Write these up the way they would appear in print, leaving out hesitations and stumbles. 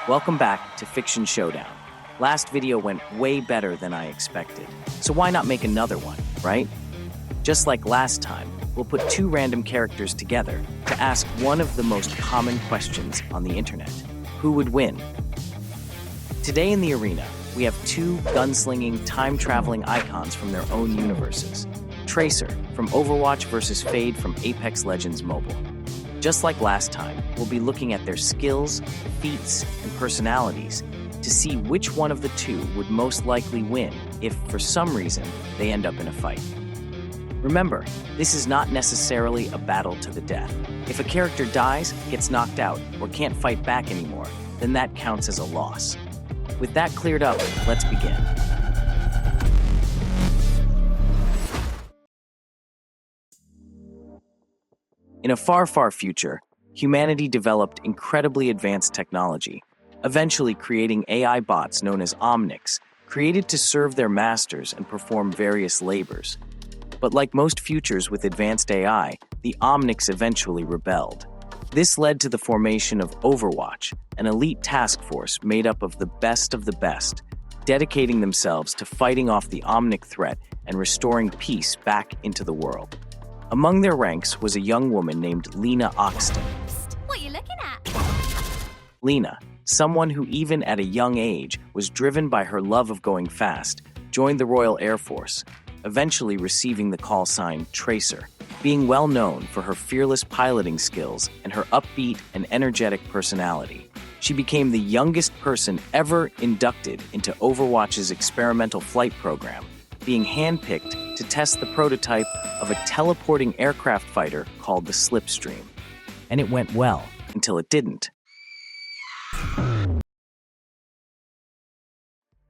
Welcome back to Fiction Showdown. Last video went way better than I expected, so why not make another one, right? Just like last time, we'll put two random characters together to ask one of the most common questions on the internet. Who would win? Today in the arena, we have two gunslinging, time-traveling icons from their own universes. Tracer from Overwatch versus Fade from Apex Legends Mobile. Just like last time, we'll be looking at their skills, feats, and personalities to see which one of the two would most likely win if, for some reason, they end up in a fight. Remember, this is not necessarily a battle to the death. If a character dies, gets knocked out, or can't fight back anymore, then that counts as a loss. With that cleared up, let's begin. In a far, far future, humanity developed incredibly advanced technology, eventually creating AI bots known as omnics, created to serve their masters and perform various labors. But like most futures with advanced AI, the omnics eventually rebelled. This led to the formation of Overwatch, an elite task force made up of the best, dedicating themselves to fighting off the omnic threat and restoring peace back into the world. Among their ranks was a young woman named Lena Oxton. What are you looking at? Lena, someone who even at a young age was driven by her love of going fast, joined the Royal Air Force, eventually receiving the call sign Tracer. Being well known for her fearless piloting skills and her upbeat and energetic personality, she became the youngest person ever inducted into Overwatch's experimental flight program, being handpicked to test the prototype of a teleporting aircraft fighter called the Slipstream. And it went well, until it didn't.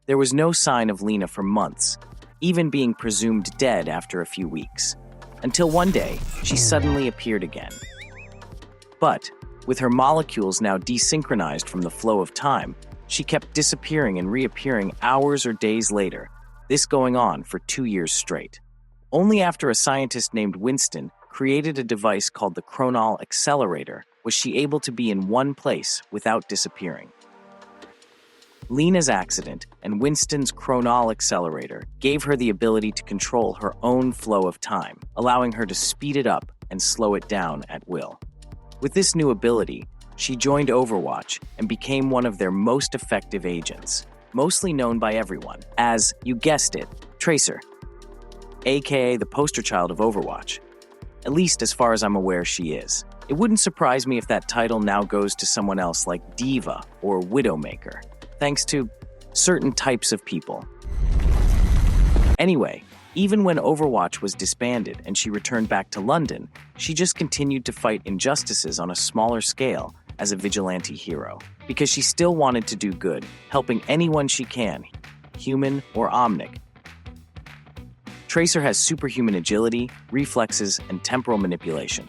There was no sign of Lena for months, even being presumed dead after a few weeks, until one day, she suddenly appeared again. But, with her molecules now desynchronized from the flow of time, she kept disappearing and reappearing hours or days later, this going on for 2 years straight. Only after a scientist named Winston created a device called the Chronal Accelerator was she able to be in one place without disappearing. Lena's accident and Winston's Chronal Accelerator gave her the ability to control her own flow of time, allowing her to speed it up and slow it down at will. With this new ability, she joined Overwatch and became one of their most effective agents, mostly known by everyone as, you guessed it, Tracer, aka the poster child of Overwatch. At least as far as I'm aware she is. It wouldn't surprise me if that title now goes to someone else like Diva or Widowmaker, thanks to certain types of people. Anyway, even when Overwatch was disbanded and she returned back to London, she just continued to fight injustices on a smaller scale as a vigilante hero, because she still wanted to do good, helping anyone she can, human or omnic. Tracer has superhuman agility, reflexes, and temporal manipulation.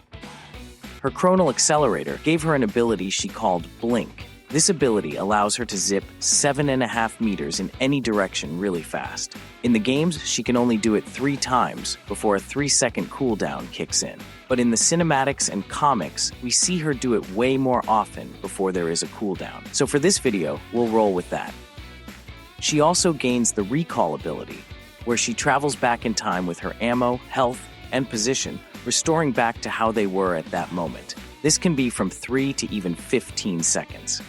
Her Chronal Accelerator gave her an ability she called Blink. This ability allows her to zip 7.5 meters in any direction really fast. In the games, she can only do it 3 times before a 3-second cooldown kicks in. But in the cinematics and comics, we see her do it way more often before there is a cooldown. So for this video, we'll roll with that. She also gains the Recall ability, where she travels back in time with her ammo, health, and position, restoring back to how they were at that moment. This can be from 3 to even 15 seconds.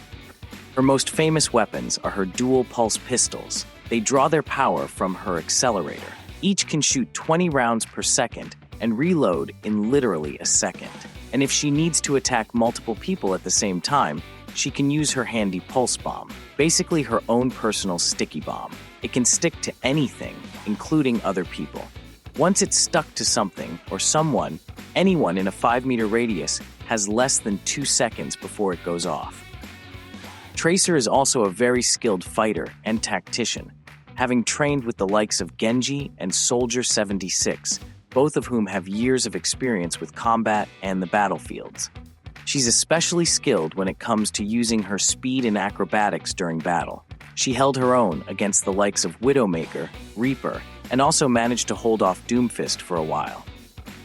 Her most famous weapons are her dual pulse pistols. They draw their power from her accelerator. Each can shoot 20 rounds per second and reload in literally a second. And if she needs to attack multiple people at the same time, she can use her handy pulse bomb, basically her own personal sticky bomb. It can stick to anything, including other people. Once it's stuck to something or someone, anyone in a 5-meter radius has less than 2 seconds before it goes off. Tracer is also a very skilled fighter and tactician, having trained with the likes of Genji and Soldier 76, both of whom have years of experience with combat and the battlefields. She's especially skilled when it comes to using her speed and acrobatics during battle. She held her own against the likes of Widowmaker, Reaper, and also managed to hold off Doomfist for a while.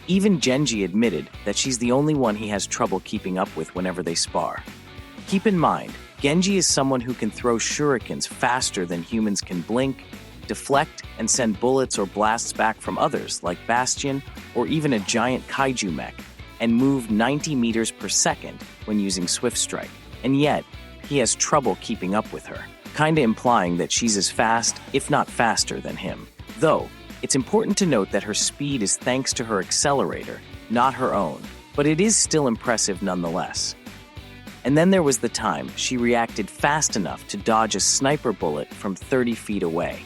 Even Genji admitted that she's the only one he has trouble keeping up with whenever they spar. Keep in mind, Genji is someone who can throw shurikens faster than humans can blink, deflect, and send bullets or blasts back from others like Bastion or even a giant kaiju mech, and move 90 meters per second when using Swift Strike. And yet, he has trouble keeping up with her, kinda implying that she's as fast, if not faster, than him. Though, it's important to note that her speed is thanks to her accelerator, not her own, but it is still impressive nonetheless. And then there was the time she reacted fast enough to dodge a sniper bullet from 30 feet away.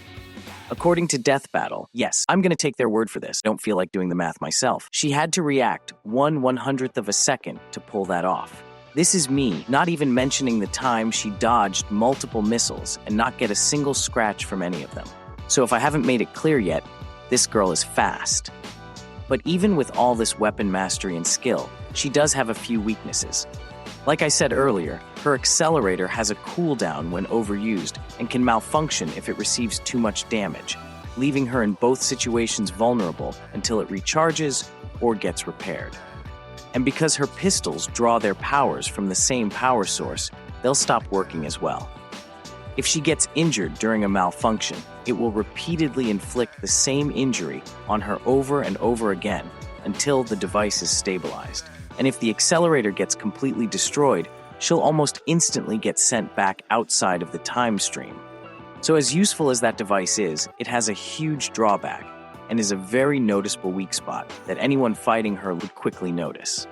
According to Death Battle, yes, I'm gonna take their word for this, don't feel like doing the math myself, she had to react 1/100th of a second to pull that off. This is me, not even mentioning the time she dodged multiple missiles and not get a single scratch from any of them. So if I haven't made it clear yet, this girl is fast. But even with all this weapon mastery and skill, she does have a few weaknesses. Like I said earlier, her accelerator has a cooldown when overused and can malfunction if it receives too much damage, leaving her in both situations vulnerable until it recharges or gets repaired. And because her pistols draw their powers from the same power source, they'll stop working as well. If she gets injured during a malfunction, it will repeatedly inflict the same injury on her over and over again until the device is stabilized. And if the accelerator gets completely destroyed, she'll almost instantly get sent back outside of the time stream. So as useful as that device is, it has a huge drawback and is a very noticeable weak spot that anyone fighting her would quickly notice.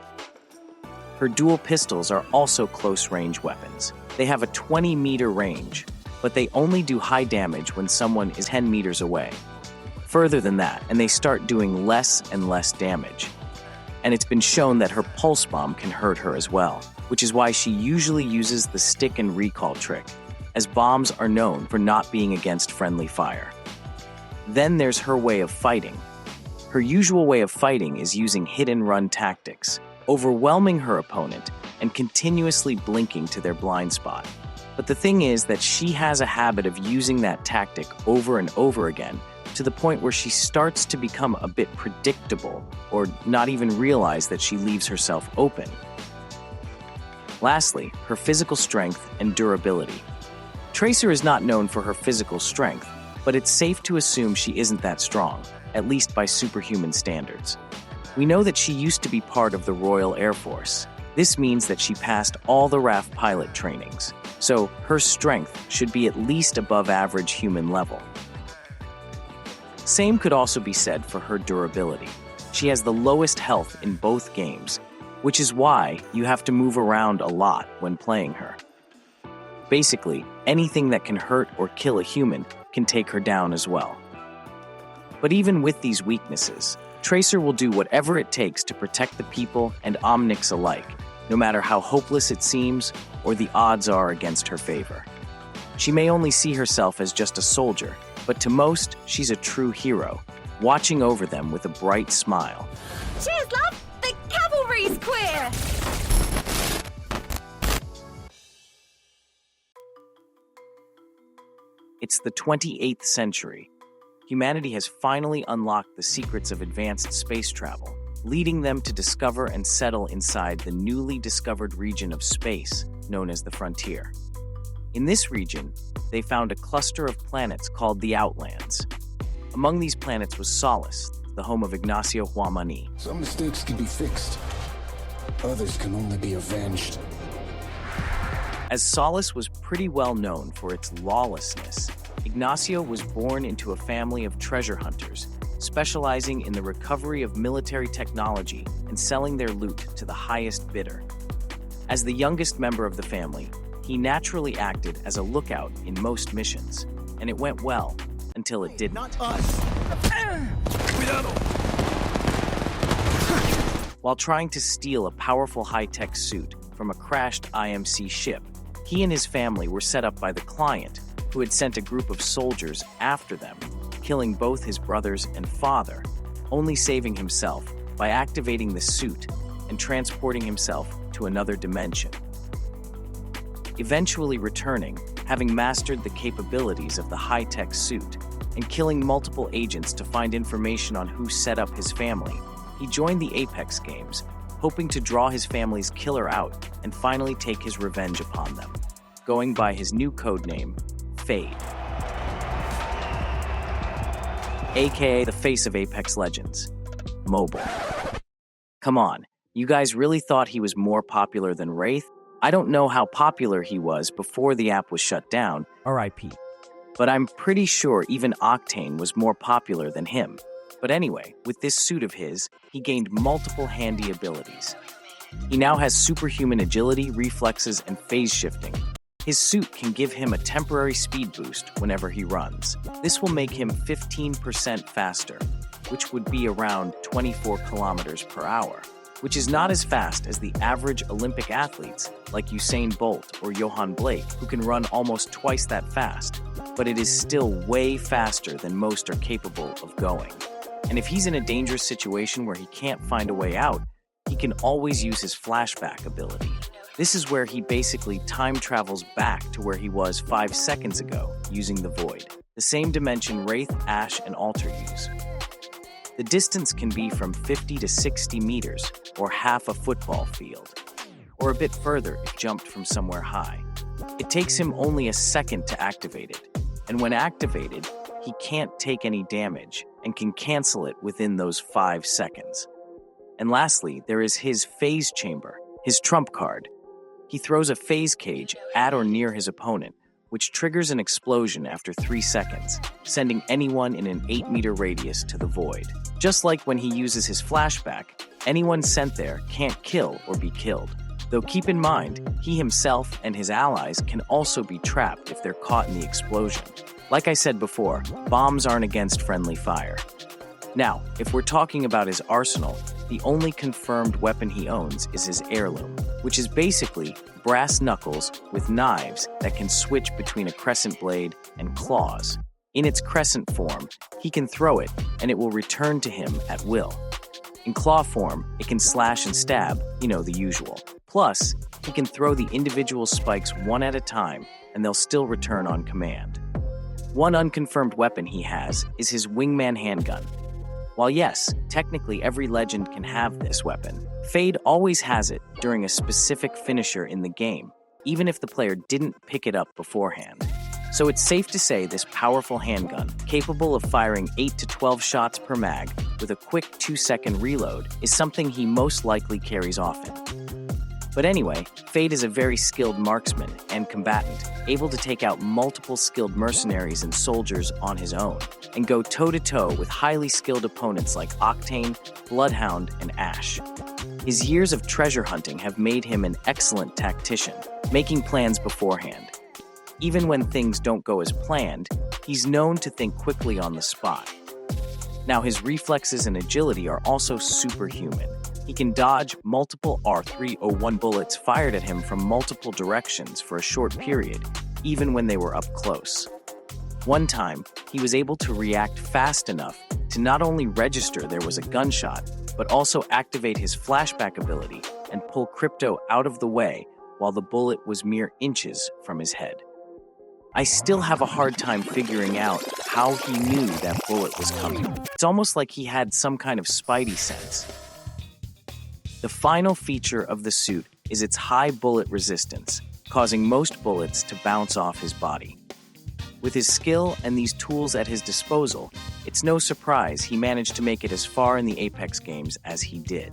Her dual pistols are also close-range weapons. They have a 20-meter range, but they only do high damage when someone is 10 meters away. Further than that, and they start doing less and less damage. And it's been shown that her pulse bomb can hurt her as well, which is why she usually uses the stick and recall trick, as bombs are known for not being against friendly fire. Then there's her way of fighting. Her usual way of fighting is using hit-and-run tactics, overwhelming her opponent and continuously blinking to their blind spot. But the thing is that she has a habit of using that tactic over and over again to the point where she starts to become a bit predictable or not even realize that she leaves herself open. Lastly, her physical strength and durability. Tracer is not known for her physical strength, but it's safe to assume she isn't that strong, at least by superhuman standards. We know that she used to be part of the Royal Air Force. This means that she passed all the RAF pilot trainings, so her strength should be at least above average human level. Same could also be said for her durability. She has the lowest health in both games, which is why you have to move around a lot when playing her. Basically, anything that can hurt or kill a human can take her down as well. But even with these weaknesses, Tracer will do whatever it takes to protect the people and Omnics alike, no matter how hopeless it seems or the odds are against her favor. She may only see herself as just a soldier, but to most, she's a true hero, watching over them with a bright smile. Cheers, love! The cavalry's queer! It's the 28th century. Humanity has finally unlocked the secrets of advanced space travel, leading them to discover and settle inside the newly discovered region of space known as the Frontier. In this region, they found a cluster of planets called the Outlands. Among these planets was Solace, the home of Ignacio Huamani. Some mistakes can be fixed. Others can only be avenged. As Solace was pretty well known for its lawlessness, Ignacio was born into a family of treasure hunters, specializing in the recovery of military technology and selling their loot to the highest bidder. As the youngest member of the family, he naturally acted as a lookout in most missions, and it went well until it didn't. Not us! While trying to steal a powerful high-tech suit from a crashed IMC ship, he and his family were set up by the client, who had sent a group of soldiers after them, killing both his brothers and father, only saving himself by activating the suit and transporting himself to another dimension. Eventually returning, having mastered the capabilities of the high-tech suit, and killing multiple agents to find information on who set up his family, he joined the Apex games, hoping to draw his family's killer out and finally take his revenge upon them. going by his new codename, Fade, aka the face of Apex Legends Mobile. Come on, you guys really thought he was more popular than Wraith? I don't know how popular he was before the app was shut down, R.I.P. but I'm pretty sure even Octane was more popular than him. But anyway, with this suit of his, he gained multiple handy abilities. He now has superhuman agility, reflexes, and phase shifting. His suit can give him a temporary speed boost whenever he runs. This will make him 15% faster, which would be around 24 kilometers per hour, which is not as fast as the average Olympic athletes like Usain Bolt or Johan Blake, who can run almost twice that fast, but it is still way faster than most are capable of going. And if he's in a dangerous situation where he can't find a way out, he can always use his flashback ability. This is where he basically time travels back to where he was 5 seconds ago using the Void, the same dimension Wraith, Ashe, and Alter use. The distance can be from 50 to 60 meters, or half a football field, or a bit further if jumped from somewhere high. It takes him only a second to activate it, and when activated, he can't take any damage and can cancel it within those 5 seconds. And lastly, there is his phase chamber, his trump card. He throws a phase cage at or near his opponent, which triggers an explosion after 3 seconds, sending anyone in an 8-meter radius to the void. Just like when he uses his flashback, anyone sent there can't kill or be killed. Though keep in mind, he himself and his allies can also be trapped if they're caught in the explosion. Like I said before, bombs aren't against friendly fire. Now, if we're talking about his arsenal, the only confirmed weapon he owns is his heirloom, which is basically brass knuckles with knives that can switch between a crescent blade and claws. In its crescent form, he can throw it and it will return to him at will. In claw form, it can slash and stab, the usual. Plus, he can throw the individual spikes one at a time and they'll still return on command. One unconfirmed weapon he has is his wingman handgun. While yes, technically every legend can have this weapon, Fade always has it during a specific finisher in the game, even if the player didn't pick it up beforehand. So it's safe to say this powerful handgun, capable of firing 8 to 12 shots per mag with a quick 2-second reload, is something he most likely carries often. But anyway, Fade is a very skilled marksman and combatant, able to take out multiple skilled mercenaries and soldiers on his own, and go toe-to-toe with highly skilled opponents like Octane, Bloodhound, and Ashe. His years of treasure hunting have made him an excellent tactician, making plans beforehand. Even when things don't go as planned, he's known to think quickly on the spot. Now, his reflexes and agility are also superhuman. He can dodge multiple R301 bullets fired at him from multiple directions for a short period, even when they were up close. One time, he was able to react fast enough to not only register there was a gunshot, but also activate his flashback ability and pull Crypto out of the way while the bullet was mere inches from his head. I still have a hard time figuring out how he knew that bullet was coming. It's almost like he had some kind of spidey sense. The final feature of the suit is its high bullet resistance, causing most bullets to bounce off his body. With his skill and these tools at his disposal, it's no surprise he managed to make it as far in the Apex games as he did.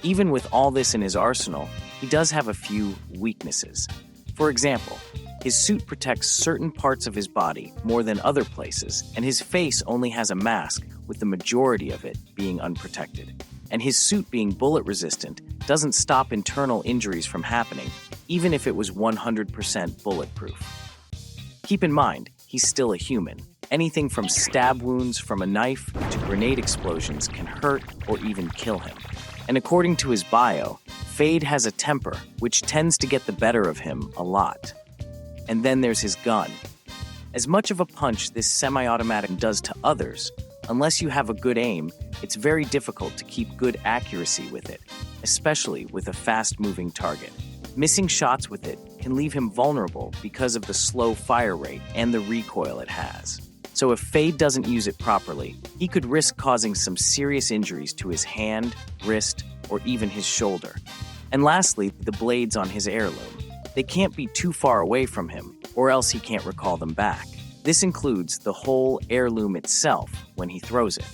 Even with all this in his arsenal, he does have a few weaknesses. For example, his suit protects certain parts of his body more than other places, and his face only has a mask, with the majority of it being unprotected. And his suit being bullet-resistant doesn't stop internal injuries from happening, even if it was 100% bulletproof. Keep in mind, he's still a human. Anything from stab wounds from a knife to grenade explosions can hurt or even kill him. And according to his bio, Fade has a temper, which tends to get the better of him a lot. And then there's his gun. As much of a punch this semi-automatic does to others, unless you have a good aim, it's very difficult to keep good accuracy with it, especially with a fast-moving target. Missing shots with it can leave him vulnerable because of the slow fire rate and the recoil it has. So if Fade doesn't use it properly, he could risk causing some serious injuries to his hand, wrist, or even his shoulder. And lastly, the blades on his heirloom. they can't be too far away from him, or else he can't recall them back. This includes the whole heirloom itself when he throws it.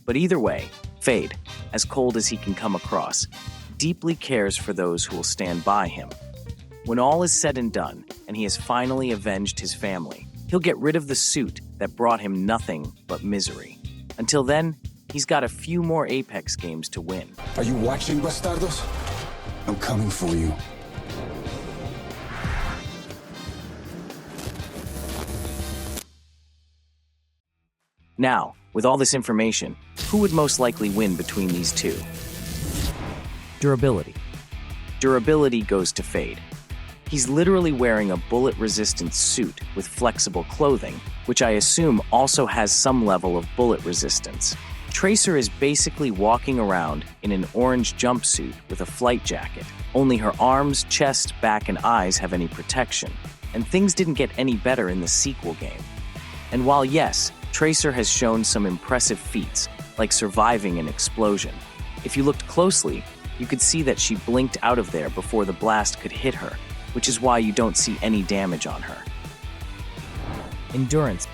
But either way, Fade, as cold as he can come across, deeply cares for those who will stand by him. When all is said and done, and he has finally avenged his family, he'll get rid of the suit that brought him nothing but misery. Until then, he's got a few more Apex games to win. Are you watching, bastardos? I'm coming for you. Now, with all this information, who would most likely win between these two? Durability. Durability goes to Fade. He's literally wearing a bullet-resistant suit with flexible clothing, which I assume also has some level of bullet resistance. Tracer is basically walking around in an orange jumpsuit with a flight jacket. Only her arms, chest, back, and eyes have any protection, and things didn't get any better in the sequel game. And while yes, Tracer has shown some impressive feats, like surviving an explosion, if you looked closely, you could see that she blinked out of there before the blast could hit her, which is why you don't see any damage on her. Endurance.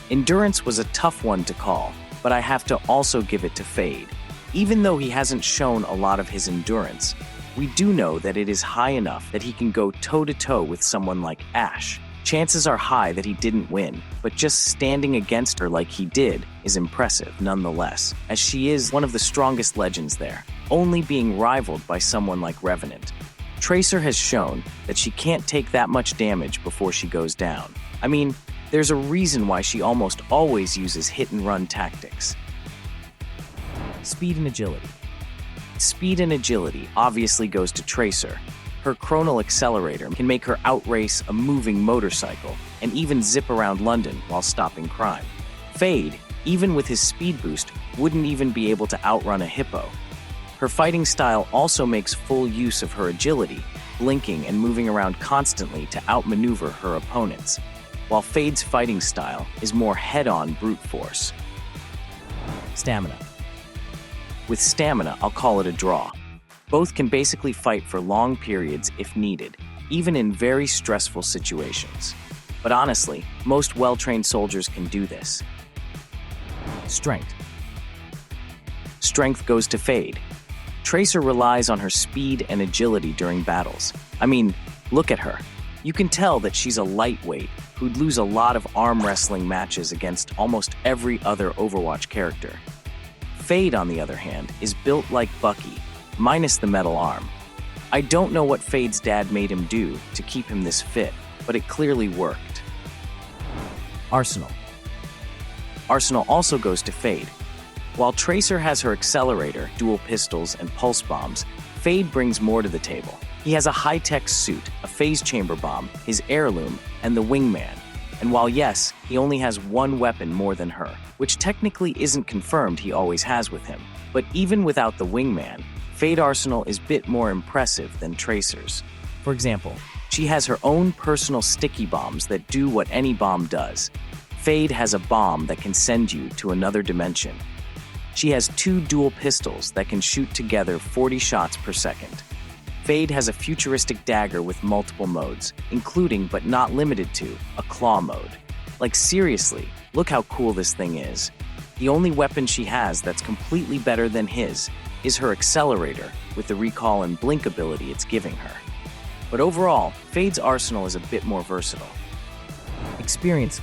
Endurance was a tough one to call, but I have to also give it to Fade. Even though he hasn't shown a lot of his endurance, we do know that it is high enough that he can go toe-to-toe with someone like Ashe. Chances are high that he didn't win, but just standing against her like he did is impressive nonetheless, as she is one of the strongest legends there, only being rivaled by someone like Revenant. Tracer has shown that she can't take that much damage before she goes down. I mean, there's a reason why she almost always uses hit-and-run tactics. Speed and agility. Speed and agility obviously goes to Tracer. Her chronal accelerator can make her outrace a moving motorcycle and even zip around London while stopping crime. Fade, even with his speed boost, wouldn't even be able to outrun a hippo. Her fighting style also makes full use of her agility, blinking and moving around constantly to outmaneuver her opponents, while Fade's fighting style is more head-on brute force. Stamina. With stamina, I'll call it a draw. Both can basically fight for long periods if needed, even in very stressful situations. But honestly, most well-trained soldiers can do this. Strength. Strength goes to Fade. Tracer relies on her speed and agility during battles. I mean, look at her. You can tell that she's a lightweight who'd lose a lot of arm wrestling matches against almost every other Overwatch character. Fade, on the other hand, is built like Bucky, minus the metal arm. I don't know what Fade's dad made him do to keep him this fit, but it clearly worked. Arsenal. Arsenal also goes to Fade. While Tracer has her accelerator, dual pistols, and pulse bombs, Fade brings more to the table. He has a high-tech suit, a phase chamber bomb, his heirloom, and the wingman. And while yes, he only has one weapon more than her, which technically isn't confirmed he always has with him, but even without the wingman, Fade Arsenal is a bit more impressive than Tracer's. For example, she has her own personal sticky bombs that do what any bomb does. Fade has a bomb that can send you to another dimension. She has 2 dual pistols that can shoot together 40 shots per second. Fade has a futuristic dagger with multiple modes, including but not limited to a claw mode. Like seriously, look how cool this thing is. The only weapon she has that's completely better than his is her accelerator with the recall and blink ability it's giving her. But overall, Fade's arsenal is a bit more versatile. Experience.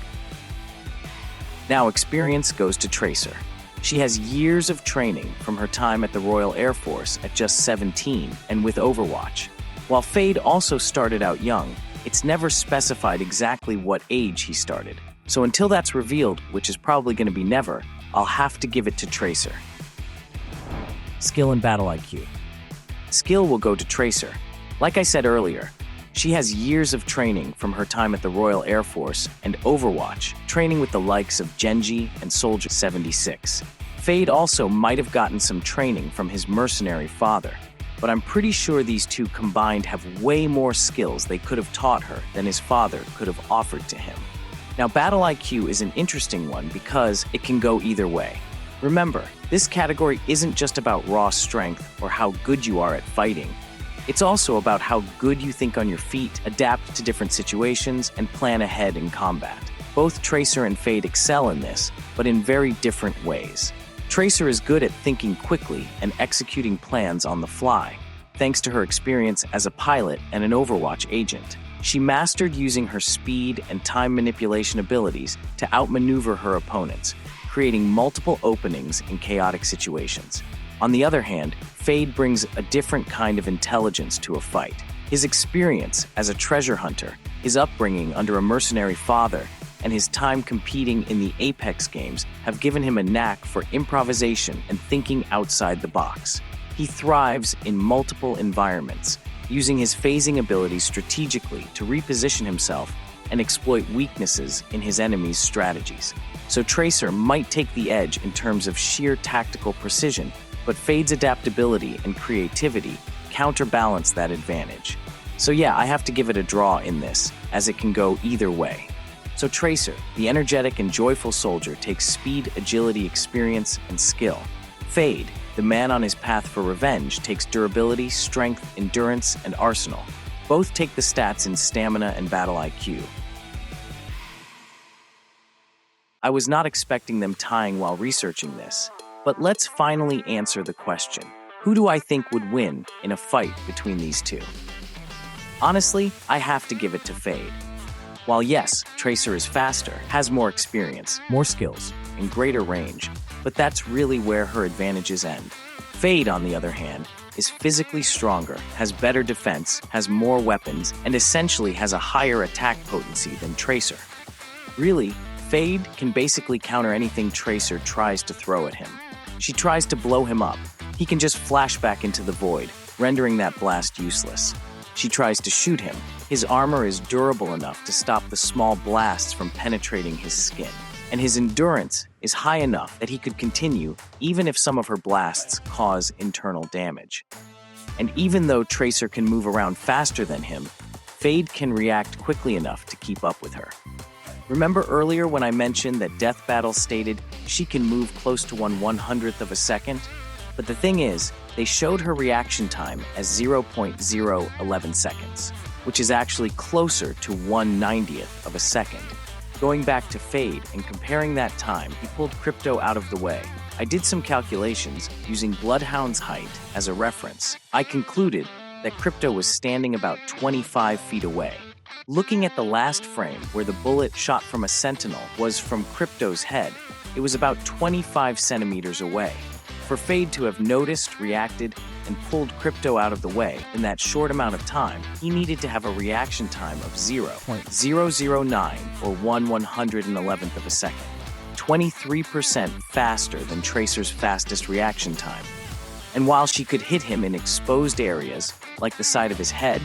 Now experience goes to Tracer. She has years of training from her time at the Royal Air Force at just 17 and with Overwatch. While Fade also started out young, it's never specified exactly what age he started. So until that's revealed, which is probably going to be never, I'll have to give it to Tracer. Skill and battle IQ. Skill will go to Tracer. Like I said earlier, she has years of training from her time at the Royal Air Force and Overwatch, training with the likes of Genji and Soldier 76. Fade also might have gotten some training from his mercenary father, but I'm pretty sure these two combined have way more skills they could have taught her than his father could have offered to him. Now, battle IQ is an interesting one because it can go either way. Remember, this category isn't just about raw strength or how good you are at fighting. It's also about how good you think on your feet, adapt to different situations, and plan ahead in combat. Both Tracer and Fade excel in this, but in very different ways. Tracer is good at thinking quickly and executing plans on the fly, thanks to her experience as a pilot and an Overwatch agent. She mastered using her speed and time manipulation abilities to outmaneuver her opponents, creating multiple openings in chaotic situations. On the other hand, Fade brings a different kind of intelligence to a fight. His experience as a treasure hunter, his upbringing under a mercenary father, and his time competing in the Apex games have given him a knack for improvisation and thinking outside the box. He thrives in multiple environments, using his phasing abilities strategically to reposition himself and exploit weaknesses in his enemies' strategies. So Tracer might take the edge in terms of sheer tactical precision, but Fade's adaptability and creativity counterbalance that advantage. So yeah, I have to give it a draw in this, as it can go either way. So Tracer, the energetic and joyful soldier, takes speed, agility, experience, and skill. Fade, the man on his path for revenge, takes durability, strength, endurance, and arsenal. Both take the stats in stamina and battle IQ. I was not expecting them tying while researching this, but let's finally answer the question. Who do I think would win in a fight between these two? Honestly, I have to give it to Fade. While yes, Tracer is faster, has more experience, more skills, and greater range, but that's really where her advantages end. Fade, on the other hand, is physically stronger, has better defense, has more weapons, and essentially has a higher attack potency than Tracer. Really, Fade can basically counter anything Tracer tries to throw at him. She tries to blow him up. He can just flash back into the void, rendering that blast useless. She tries to shoot him. His armor is durable enough to stop the small blasts from penetrating his skin. And his endurance is high enough that he could continue even if some of her blasts cause internal damage. And even though Tracer can move around faster than him, Fade can react quickly enough to keep up with her. Remember earlier when I mentioned that Death Battle stated she can move close to 1/100th of a second? But the thing is, they showed her reaction time as 0.011 seconds, which is actually closer to 1/90th of a second. Going back to Fade and comparing that time, he pulled Crypto out of the way. I did some calculations using Bloodhound's height as a reference. I concluded that Crypto was standing about 25 feet away. Looking at the last frame where the bullet shot from a Sentinel was from Crypto's head, it was about 25 centimeters away. For Fade to have noticed, reacted, and pulled Crypto out of the way in that short amount of time, he needed to have a reaction time of 0.009 or 1/111th of a second, 23% faster than Tracer's fastest reaction time. And while she could hit him in exposed areas, like the side of his head,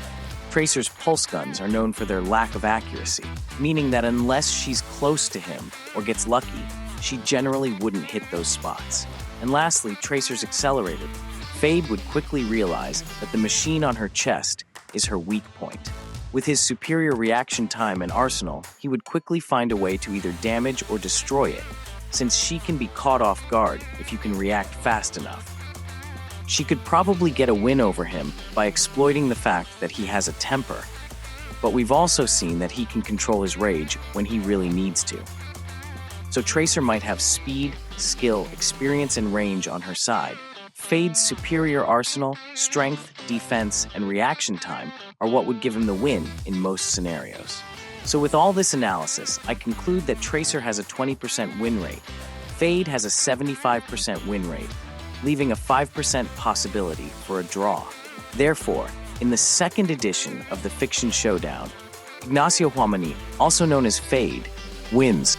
Tracer's pulse guns are known for their lack of accuracy, meaning that unless she's close to him or gets lucky, she generally wouldn't hit those spots. And lastly, Tracer's accelerated. Fade would quickly realize that the machine on her chest is her weak point. With his superior reaction time and arsenal, he would quickly find a way to either damage or destroy it, since she can be caught off guard if you can react fast enough. She could probably get a win over him by exploiting the fact that he has a temper, but we've also seen that he can control his rage when he really needs to. So Tracer might have speed, skill, experience, and range on her side. Fade's superior arsenal, strength, defense, and reaction time are what would give him the win in most scenarios. So with all this analysis, I conclude that Tracer has a 20% win rate, Fade has a 75% win rate, leaving a 5% possibility for a draw. Therefore, in the second edition of the Fiction Showdown, Ignacio Huamani, also known as Fade, wins